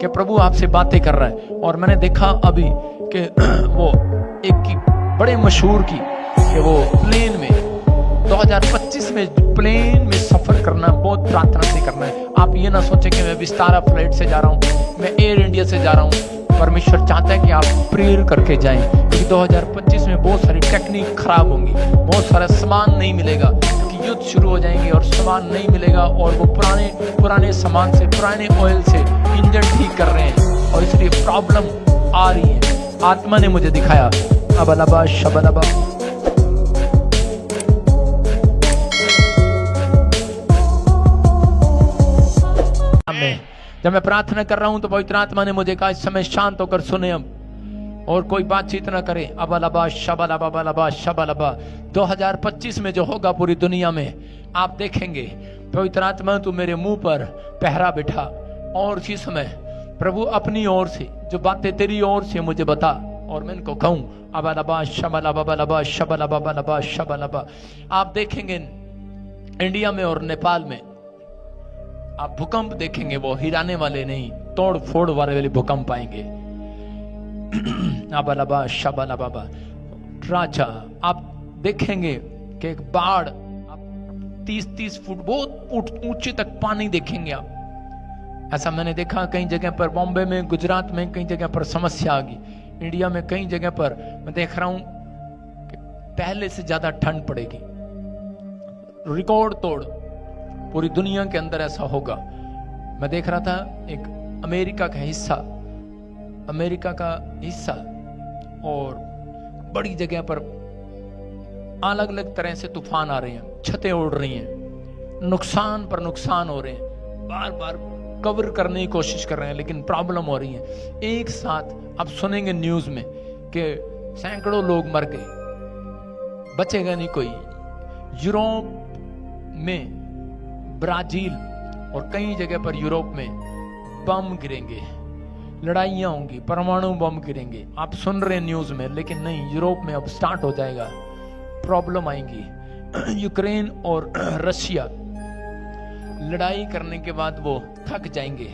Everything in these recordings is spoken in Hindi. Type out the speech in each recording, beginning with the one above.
कि प्रभु आपसे बातें कर रहा है। और मैंने देखा अभी कि वो एक की बड़े मशहूर की कि वो प्लेन में 2025 में प्लेन में सफर करना बहुत प्रार्थना से करना है। आप ये ना सोचें कि मैं विस्तारा फ्लाइट से जा रहा हूँ, मैं एयर इंडिया से जा रहा हूँ। परमेश्वर चाहता है कि आप प्रेयर करके जाएं, क्योंकि 2025 में बहुत सारी टेक्निक खराब होंगी, बहुत सारा सामान नहीं मिलेगा, क्योंकि युद्ध शुरू हो जाएंगे और सामान नहीं मिलेगा। और वो पुराने सामान से, पुराने ऑयल से इंजन ठीक कर रहे हैं और इसलिए प्रॉब्लम आ रही है। आत्मा ने मुझे दिखाया अबलबा शबलबा। जब मैं प्रार्थना कर रहा हूं तो पवित्र आत्मा ने मुझे कहा इस समय शांत होकर सुने अब और कोई बातचीत ना करे। अबलबा शबलबा बलबा शबलबा। 2025 में जो होगा पूरी दुनिया में आप देखेंगे। पवित्र आत्मा तू मेरे मुंह पर पहरा बिठा और इसी समय प्रभु अपनी ओर से जो बातें तेरी ओर से मुझे बता और मैं इनको कहूं। अबलबा शबलबा बलबा शबलबा बलबा शबलबा। आप देखेंगे इंडिया में और नेपाल में आप भूकंप देखेंगे, वो हिलाने वाले नहीं, तोड़ फोड़ वाले भूकंप आएंगे। अबलबा शबलबा राजा। आप देखेंगे कि एक बाढ़, आप 30-30 फुट बहुत ऊंचे तक पानी देखेंगे आप। ऐसा मैंने देखा कई जगह पर, बॉम्बे में, गुजरात में कई जगह पर समस्या आ गई। इंडिया में कई जगह पर मैं देख रहा हूं कि पहले से ज्यादा ठंड पड़ेगी, रिकॉर्ड तोड़ पूरी दुनिया के अंदर ऐसा होगा। मैं देख रहा था एक अमेरिका का हिस्सा और बड़ी जगह पर अलग अलग तरह से तूफान आ रहे हैं, छतें उड़ रही हैं, नुकसान पर नुकसान हो रहे हैं, बार बार कवर करने की कोशिश कर रहे हैं लेकिन प्रॉब्लम हो रही है। एक साथ आप सुनेंगे न्यूज में कि सैकड़ों लोग मर गए, बचेगा नहीं कोई। यूरोप में, ब्राजील और कई जगह पर यूरोप में बम गिरेंगे, लड़ाइयां होंगी, परमाणु बम गिरेंगे। आप सुन रहे हैं न्यूज में, लेकिन नहीं, यूरोप में अब स्टार्ट हो जाएगा, प्रॉब्लम आएंगी। यूक्रेन और रशिया लड़ाई करने के बाद वो थक जाएंगे,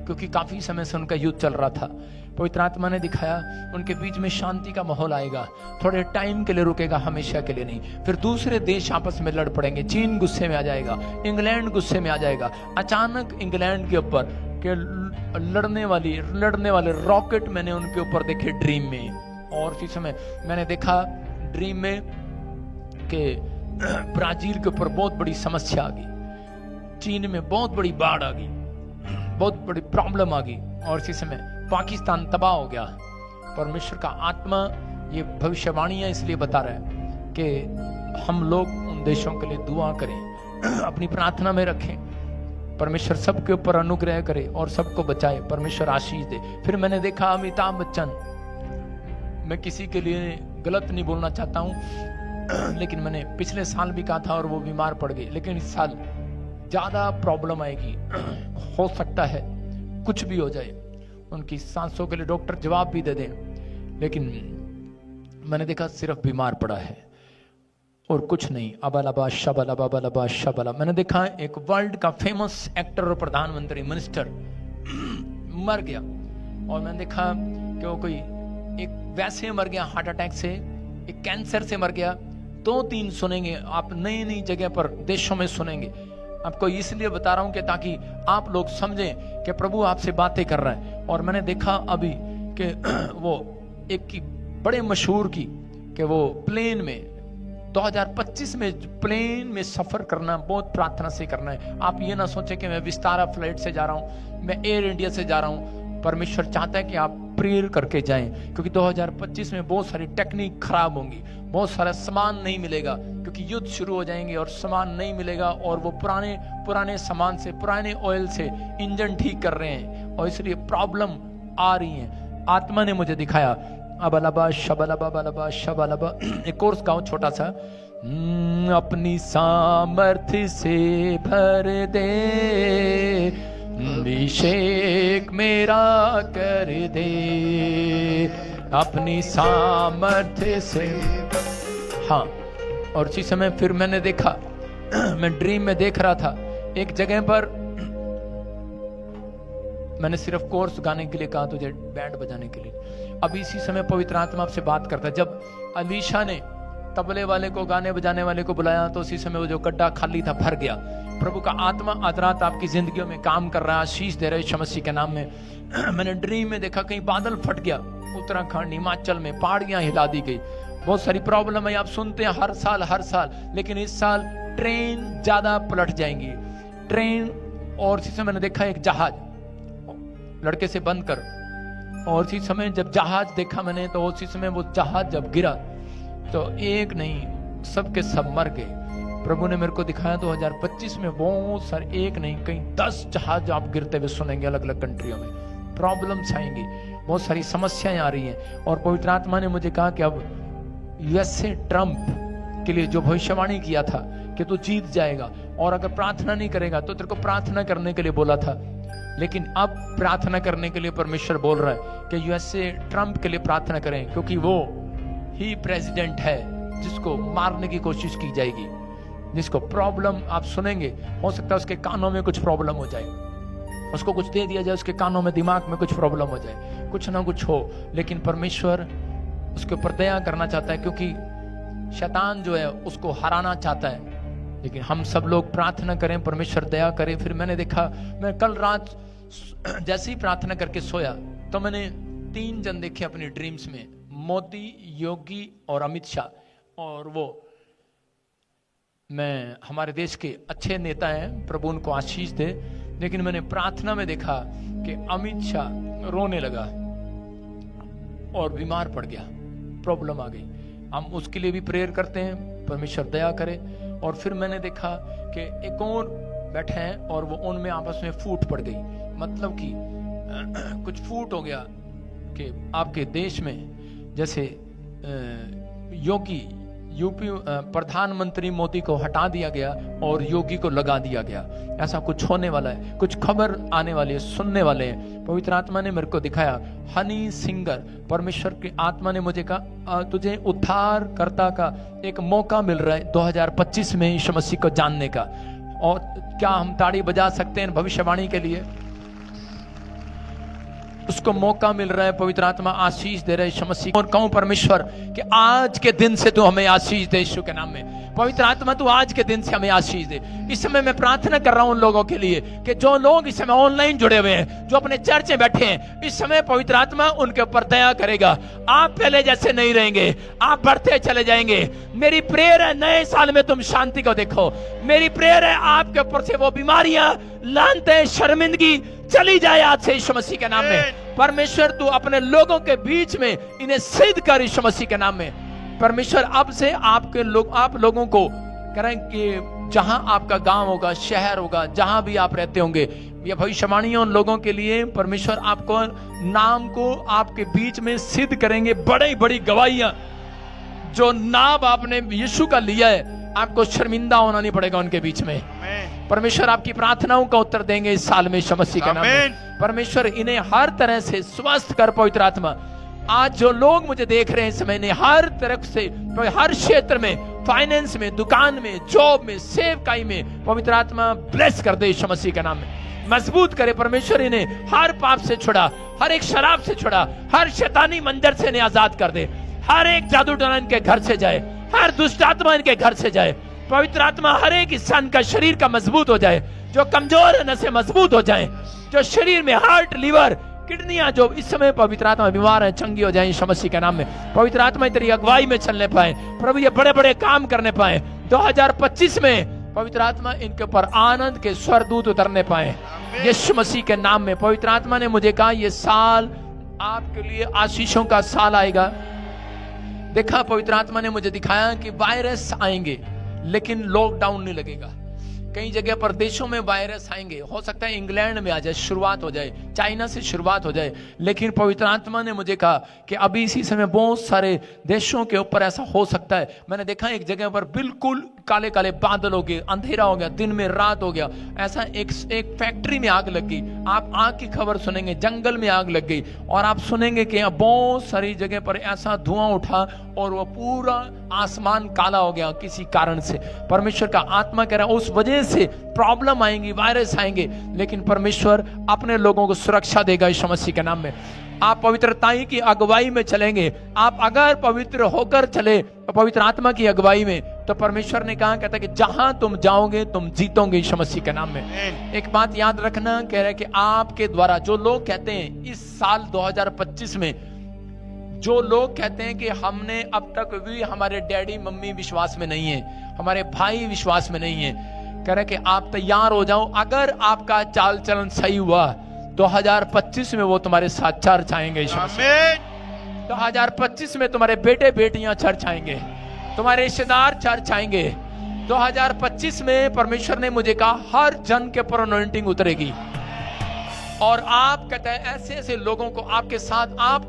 क्योंकि काफी समय से उनका युद्ध चल रहा था। पवित्र आत्मा ने दिखाया उनके बीच में शांति का माहौल आएगा, थोड़े टाइम के लिए रुकेगा, हमेशा के लिए नहीं। फिर दूसरे देश आपस में लड़ पड़ेंगे, चीन गुस्से में आ जाएगा, इंग्लैंड गुस्से में आ जाएगा। अचानक इंग्लैंड के ऊपर के लड़ने वाले रॉकेट मैंने उनके ऊपर देखे ड्रीम में। और इसी समय मैंने देखा ड्रीम में कि ब्राजील के ऊपर बहुत बड़ी समस्या आ गई, चीन में बहुत बड़ी बाढ़ आ गई, बहुत बड़ी प्रॉब्लम आ गई और इसी समय पाकिस्तान तबाह हो गया। परमेश्वर का आत्मा ये भविष्यवाणियां इसलिए बता रहा है कि हम लोग उन देशों के लिए दुआ करें, अपनी प्रार्थना में रखें। परमेश्वर सबके ऊपर अनुग्रह करे और सबको बचाए, परमेश्वर आशीष दे। फिर मैंने देखा अमिताभ बच्चन, मैं किसी के लिए गलत नहीं बोलना चाहता हूं, लेकिन मैंने पिछले साल भी कहा था और वो बीमार पड़ गए, लेकिन इस साल ज्यादा प्रॉब्लम आएगी। हो सकता है कुछ भी हो जाए, उनकी सांसों के लिए डॉक्टर जवाब भी दे दें, लेकिन मैंने देखा सिर्फ बीमार पड़ा है और कुछ नहीं। अबलबा शबलबा बलबा शबला। मैंने देखा एक वर्ल्ड का फेमस एक्टर और प्रधानमंत्री, मिनिस्टर मर गया और मैंने देखा कि वो कोई एक वैसे मर गया, हार्ट अटैक से, एक कैंसर से मर गया। 2-3 सुनेंगे आप, नई नई जगह पर देशों में सुनेंगे। आपको इसलिए बता रहा हूं कि ताकि आप लोग समझें कि प्रभु आपसे बातें कर रहा है। और मैंने देखा अभी कि वो एक की बड़े मशहूर की कि वो प्लेन में 2025 में प्लेन में सफर करना बहुत प्रार्थना से करना है। आप ये ना सोचें कि मैं विस्तारा फ्लाइट से जा रहा हूं, मैं एयर इंडिया से जा रहा हूं। परमेश्वर चाहता है कि आप प्रेयर करके जाएं, क्योंकि 2025 में बहुत सारी टेक्निक खराब होंगी, बहुत सारा सामान नहीं मिलेगा, क्योंकि युद्ध शुरू हो जाएंगे और सामान नहीं मिलेगा। और वो पुराने सामान से, पुराने ऑयल से इंजन ठीक कर रहे हैं और इसलिए प्रॉब्लम आ रही है। आत्मा ने मुझे दिखाया अबलबा शबलबा बलबा शबलबा। एक कोर्स गाओ छोटा सा। अपनी सामर्थ्य से भर दे, अभिषेक मेरा कर दे, अपनी सामर्थ्य से। हाँ, और उसी समय फिर मैंने देखा, मैं ड्रीम में देख रहा था एक जगह पर मैंने सिर्फ कोर्स गाने के लिए कहा तुझे, बैंड बजाने के लिए। अभी इसी समय पवित्र आत्मा आपसे बात करता है। जब अलीशा ने तबले वाले को, गाने बजाने वाले को बुलाया तो उसी समय वो जो गड्ढा खाली था भर गया। प्रभु का आत्मा आज रात आपकी जिंदगियों में काम कर रहा है, आशीष दे रहे यीशु मसीह के नाम में। मैंने ड्रीम में देखा कहीं बादल फट गया, उत्तराखंड हिमाचल में पहाड़ियां हिला दी गई। बहुत सारी प्रॉब्लम है, आप सुनते हैं हर साल, लेकिन इस साल ट्रेन ज्यादा पलट जाएंगी, ट्रेन। और इसी समय मैंने देखा एक जहाज लड़के से बंद कर, और इसी समय जब जहाज देखा मैंने तो उसी समय वो जहाज जब गिरा तो एक नहीं सबके सब मर गए। प्रभु ने मेरे को दिखाया 2025 में बहुत सारे, एक नहीं कहीं 10 जहाज आप गिरते हुए सुनेंगे अलग अलग कंट्रियों में। प्रॉब्लम्स आएंगी, बहुत सारी समस्याएं आ रही हैं। और पवित्र आत्मा ने मुझे कहा कि अब यूएसए ट्रंप के लिए जो भविष्यवाणी किया था कि तू जीत जाएगा, और अगर प्रार्थना नहीं करेगा तो तेरे को प्रार्थना करने के लिए बोला था, लेकिन अब प्रार्थना करने के लिए परमेश्वर बोल रहा है कि यूएसए ट्रंप के लिए प्रार्थना करें, क्योंकि वो ही प्रेसिडेंट है जिसको मारने की कोशिश की जाएगी, जिसको प्रॉब्लम आप सुनेंगे। हो सकता है उसके कानों में कुछ प्रॉब्लम हो जाए, उसको कुछ दे दिया जाए, उसके कानों में दिमाग में कुछ प्रॉब्लम हो जाए, कुछ ना कुछ हो, लेकिन परमेश्वर उसके ऊपर दया करना चाहता है, क्योंकि शैतान जो है उसको हराना चाहता है। लेकिन हम सब लोग प्रार्थना करें, परमेश्वर दया करे। फिर मैंने देखा, मैं कल रात जैसे ही प्रार्थना करके सोया तो मैंने 3 जन देखे अपनी ड्रीम्स में, मोदी, योगी और अमित शाह। और वो मैं हमारे देश के अच्छे नेता हैं, प्रभु उनको आशीष दे। लेकिन मैंने प्रार्थना में देखा कि अमित शाह रोने लगा और बीमार पड़ गया, प्रॉब्लम आ गई। हम उसके लिए भी प्रेयर करते हैं, परमेश्वर दया करे। और फिर मैंने देखा कि एक और बैठे हैं और वो उनमें आपस में फूट पड़ गई, मतलब कि कुछ फूट हो गया कि आपके देश में जैसे योगी यूपी प्रधानमंत्री मोदी को हटा दिया गया और योगी को लगा दिया गया, ऐसा कुछ होने वाला है, कुछ खबर आने वाली है, सुनने वाले हैं। पवित्र आत्मा ने मेरे को दिखाया, हनी सिंगर, परमेश्वर की आत्मा ने मुझे कहा तुझे उद्धारकर्ता का एक मौका मिल रहा है 2025 में यीशु मसीह को जानने का। और क्या हम ताड़ी बजा सकते हैं भविष्यवाणी के लिए? उसको मौका मिल रहा है, पवित्र आत्मा आशीष दे रहे यीशु मसीह। और कहूं परमेश्वर कि आज के दिन से तू हमें आशीष दे यीशु के नाम में। पवित्र आत्मा तू आज के दिन से हमें आशीष दे। इस समय मैं प्रार्थना कर रहा हूं उन लोगों के लिए कि जो लोग इस समय ऑनलाइन जुड़े हुए हैं, जो अपने चर्च में बैठे हैं, इस समय पवित्र आत्मा उनके ऊपर दया करेगा। आप पहले जैसे नहीं रहेंगे, आप बढ़ते चले जाएंगे। मेरी प्रेयर है नए साल में तुम शांति को देखो। मेरी प्रेयर है आपके ऊपर से वो बीमारियां, लानतें, शर्मिंदगी चली जाए आज से यीशु मसीह के नाम में। परमेश्वर तू अपने लोगों के बीच में इन्हें सिद्ध कर यीशु मसीह के नाम में। परमेश्वर अब से आपके लोग, आप लोगों को करें कि जहां आपका गांव होगा, शहर होगा, जहां भी आप रहते होंगे, ये भविष्यवाणी उन लोगों के लिए परमेश्वर आपको नाम को आपके बीच में सिद्ध करेंगे। बड़ी बड़ी गवाहियां, जो नाम आपने यीशु का लिया है, आपको शर्मिंदा होना नहीं पड़ेगा उनके बीच में। परमेश्वर आपकी प्रार्थनाओं का उत्तर देंगे इस साल में यीशु मसीह के नाम में। परमेश्वर इन्हें हर तरह से स्वस्थ कर पवित्र आत्मा। आज जो लोग मुझे देख रहे हैं इस महीने, हर तरफ से, हर क्षेत्र में, फाइनेंस में, दुकान में, जॉब में, सेवकाई में, पवित्र आत्मा ब्लेस कर दे यीशु मसीह के नाम में। मजबूत करे परमेश्वर इन्हें, हर पाप से छुड़ा, हर एक शराब से छुड़ा, हर शैतानी मंदिर से इन्हें आजाद कर दे। हर एक जादू टोना इनके घर से जाए, हर दुष्ट आत्मा इनके घर से जाए। पवित्र आत्मा हर एक हिस्सा इनका शरीर का मजबूत हो जाए, जो कमजोर है नसें मजबूत हो जाए, जो शरीर में हार्ट, लिवर, किडनियां जो इस समय पवित्र आत्मा बीमार है, चंगी हो जाए यीशु मसीह के नाम में। पवित्र आत्मा तेरी अगुवाई में चलने पाए प्रभु, ये बड़े बड़े काम करने पाए 2025 में। पवित्र आत्मा इनके ऊपर आनंद के स्वरदूत उतरने पाए यीशु मसीह के नाम में। पवित्र आत्मा ने मुझे कहा ये साल आपके लिए आशीषों का साल आएगा। देखा, पवित्र आत्मा ने मुझे दिखाया कि वायरस आएंगे लेकिन लॉकडाउन नहीं लगेगा। कई जगह पर देशों में वायरस आएंगे, हो सकता है इंग्लैंड में आ जाए, शुरुआत हो जाए, चाइना से शुरुआत हो जाए। लेकिन पवित्र आत्मा ने मुझे कहा कि अभी इसी समय बहुत सारे देशों के ऊपर ऐसा हो सकता है। मैंने देखा एक जगह पर बिल्कुल काले काले बादल हो गए, अंधेरा हो गया, दिन में रात हो गया, ऐसा एक फैक्ट्री में आग लग गई, आप आग की खबर सुनेंगे, जंगल में आग लग गई, और आप सुनेंगे कि बहुत सारी जगह पर ऐसा धुआं उठा और वो पूरा आसमान काला हो गया किसी कारण से। परमेश्वर का आत्मा कह रहा है उस वजह से प्रॉब्लम आएंगी, वायरस आएंगे, लेकिन परमेश्वर अपने लोगों को सुरक्षा देगा यीशु मसीह के नाम में। आप पवित्रताई की अगुवाई में चलेंगे। आप अगर पवित्र होकर चले पवित्र आत्मा की अगुवाई में, तो परमेश्वर ने कहा, कहता है कि जहां तुम जाओगे तुम जीतोगे यीशु मसीह के नाम में। एक बात याद रखना, कह रहा है कि आपके द्वारा जो लोग कहते हैं इस साल 2025 में, जो लोग कहते हैं कि हमने अब तक भी, हमारे डैडी मम्मी विश्वास में नहीं है, हमारे भाई विश्वास में नहीं है, कह रहे कि आप तैयार हो जाओ। अगर आपका चाल चलन सही हुआ 2025 में वो तुम्हारे साथ चर्च आएंगे। 2025 में तुम्हारे बेटे बेटियां चर्च आएंगे, तुम्हारे रिश्तेदार चर्च आएंगे। 2025 में परमेश्वर ने मुझे कहा हर जन के पर अनॉइंटिंग उतरेगी, और आप कहते हैं ऐसे ऐसे लोगों को आपके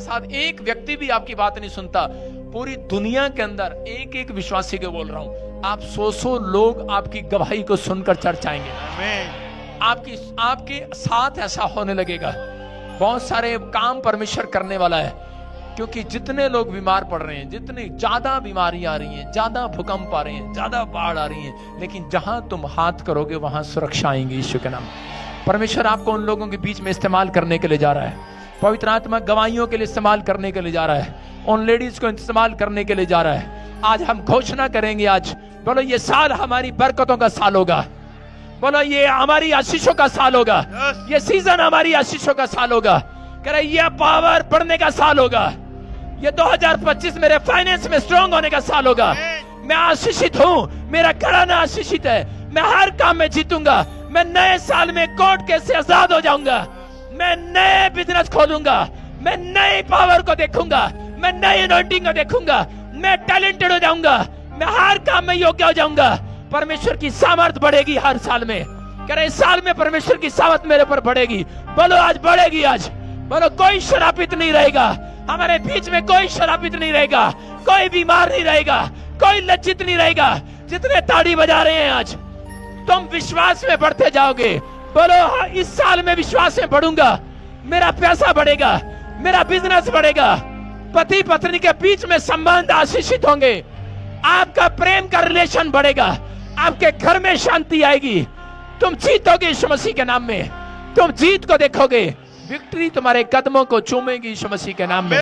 साथ एक व्यक्ति भी आपकी बात नहीं सुनता। पूरी दुनिया के अंदर एक एक विश्वासी के बोल रहा हूं, आप 100 लोग आपकी गवाही को सुनकर चर्च आएंगे। आपके साथ ऐसा होने लगेगा। बहुत सारे काम परमेश्वर करने वाला है, क्योंकि जितने लोग बीमार पड़ रहे हैं, जितनी ज्यादा बीमारी आ रही है, ज्यादा भूकंप आ रहे हैं, ज्यादा बाढ़ आ रही है, लेकिन जहां तुम हाथ करोगे वहां सुरक्षा आएंगी यीशु के नाम। परमेश्वर आपको उन लोगों के बीच में इस्तेमाल करने के लिए जा रहा है। पवित्र आत्मा गवाहियों के लिए इस्तेमाल करने के लिए जा रहा है, उन लेडीज को इस्तेमाल करने के लिए जा रहा है। आज हम घोषणा करेंगे, आज बोलो ये साल हमारी बरकतों का साल होगा, बोलो ये हमारी आशीषों का साल होगा, ये सीजन हमारी आशीषों का साल होगा। कह रहे ये पावर बढ़ने का साल होगा, ये 2025 मेरे फाइनेंस में स्ट्रांग होने का साल होगा। मैं आशीषित हूं, मेरा घराना आशीषित है, मैं हर काम में जीतूंगा। मैं नए साल में कोर्ट केस से आजाद हो जाऊंगा, मैं नए बिजनेस खोलूंगा, मैं नई पावर को देखूंगा, मैं नई अनॉइंटिंग को देखूंगा, मैं टैलेंटेड हो जाऊंगा, मैं हर काम में योग्य हो जाऊंगा। परमेश्वर की सामर्थ बढ़ेगी हर साल में। कह रहे इस साल में परमेश्वर की सामर्थ मेरे पर बढ़ेगी। बोलो आज बढ़ेगी, आज बोलो कोई शरापित नहीं रहेगा, हमारे बीच में कोई शरापित नहीं रहेगा, कोई बीमार नहीं रहेगा, कोई लज्जित नहीं रहेगा। जितने ताड़ी बजा रहे हैं आज, तुम विश्वास में बढ़ते जाओगे। बोलो इस साल में विश्वास में बढ़ूंगा, मेरा पैसा बढ़ेगा, मेरा बिजनेस बढ़ेगा, पति पत्नी के बीच में संबंध आशीषित होंगे, आपका प्रेम का रिलेशन बढ़ेगा, आपके घर में शांति आएगी, तुम जीतोगे यीशु मसीह के नाम में, तुम जीत को देखोगे, विक्ट्री तुम्हारे कदमों को चूमेगी यीशु मसीह के नाम में।